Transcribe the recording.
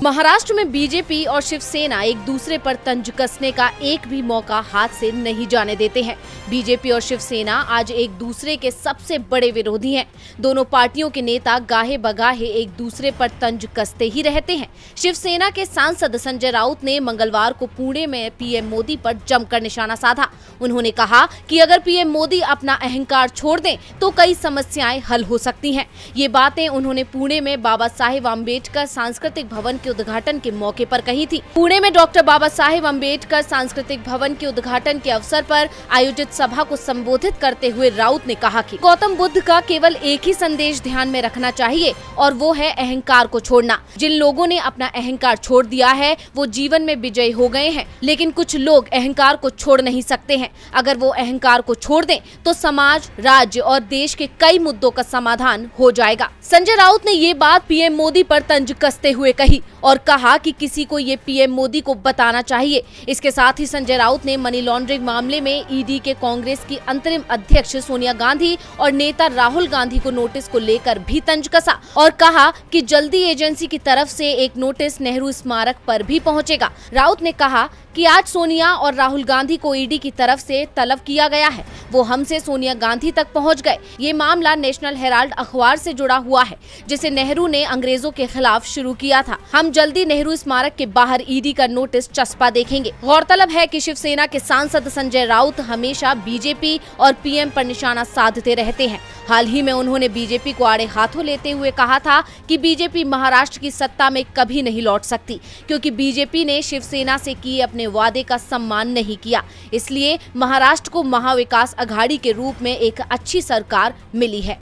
महाराष्ट्र में बीजेपी और शिवसेना एक दूसरे पर तंज कसने का एक भी मौका हाथ से नहीं जाने देते हैं। बीजेपी और शिवसेना आज एक दूसरे के सबसे बड़े विरोधी हैं। दोनों पार्टियों के नेता गाहे बगाहे एक दूसरे पर तंज कसते ही रहते हैं। शिवसेना के सांसद संजय राउत ने मंगलवार को पुणे में पीएम मोदी पर जमकर निशाना साधा। उन्होंने कहा कि अगर पीएम मोदी अपना अहंकार छोड़ दें तो कई समस्याएं हल हो सकती हैं। ये बातें उन्होंने पुणे में बाबा साहेब अम्बेडकर सांस्कृतिक भवन के उद्घाटन के मौके पर कही थी। पुणे में डॉक्टर बाबा साहेब अम्बेडकर सांस्कृतिक भवन के उद्घाटन के अवसर पर आयोजित सभा को संबोधित करते हुए राउत ने कहा कि गौतम बुद्ध का केवल एक ही संदेश ध्यान में रखना चाहिए और वो है अहंकार को छोड़ना। जिन लोगों ने अपना अहंकार छोड़ दिया है वो जीवन में विजयी हो गए हैं, लेकिन कुछ लोग अहंकार को छोड़ नहीं सकते हैं। अगर वो अहंकार को छोड़ दें तो समाज, राज्य और देश के कई मुद्दों का समाधान हो जाएगा। संजय राउत ने ये बात पीएम मोदी पर तंज कसते हुए कही और कहा कि किसी को ये पीएम मोदी को बताना चाहिए। इसके साथ ही संजय राउत ने मनी लॉन्ड्रिंग मामले में ईडी के कांग्रेस की अंतरिम अध्यक्ष सोनिया गांधी और नेता राहुल गांधी को नोटिस को लेकर भी तंज कसा और कहा कि जल्दी एजेंसी की तरफ से एक नोटिस नेहरू स्मारक पर भी पहुंचेगा। राउत ने कहा कि आज सोनिया और राहुल गांधी को ईडी की तरफ से तलब किया गया है। वो हमसे सोनिया गांधी तक पहुंच गए। ये मामला नेशनल हेराल्ड अखबार से जुड़ा हुआ है, जिसे नेहरू ने अंग्रेजों के खिलाफ शुरू किया था। हम जल्दी नेहरू स्मारक के बाहर ईडी का नोटिस चस्पा देखेंगे। गौरतलब है कि शिवसेना के सांसद संजय राउत हमेशा बीजेपी और पीएम पर निशाना साधते रहते हैं। हाल ही में उन्होंने बीजेपी को आड़े हाथों लेते हुए कहा था कि बीजेपी महाराष्ट्र की सत्ता में कभी नहीं लौट सकती, क्योंकि बीजेपी ने शिवसेना से किए अपने वादे का सम्मान नहीं किया। इसलिए महाराष्ट्र को महाविकास अघाड़ी के रूप में एक अच्छी सरकार मिली है।